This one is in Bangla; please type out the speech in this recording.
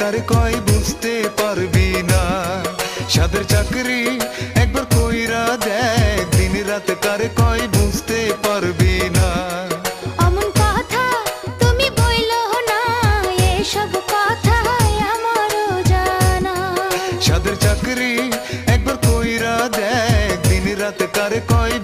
কারে কয় বুঝতে পারবি না। সাদের চাকরি একবার কইরা দেখ, দিন রাত কারে কয় বুঝতে পারবি না। অমন কথা তুমি বইলো না, এসব কথা আমারও জানা। সাদের চাকরি একবার কইরা দেখ, দিন রাত কারে কয়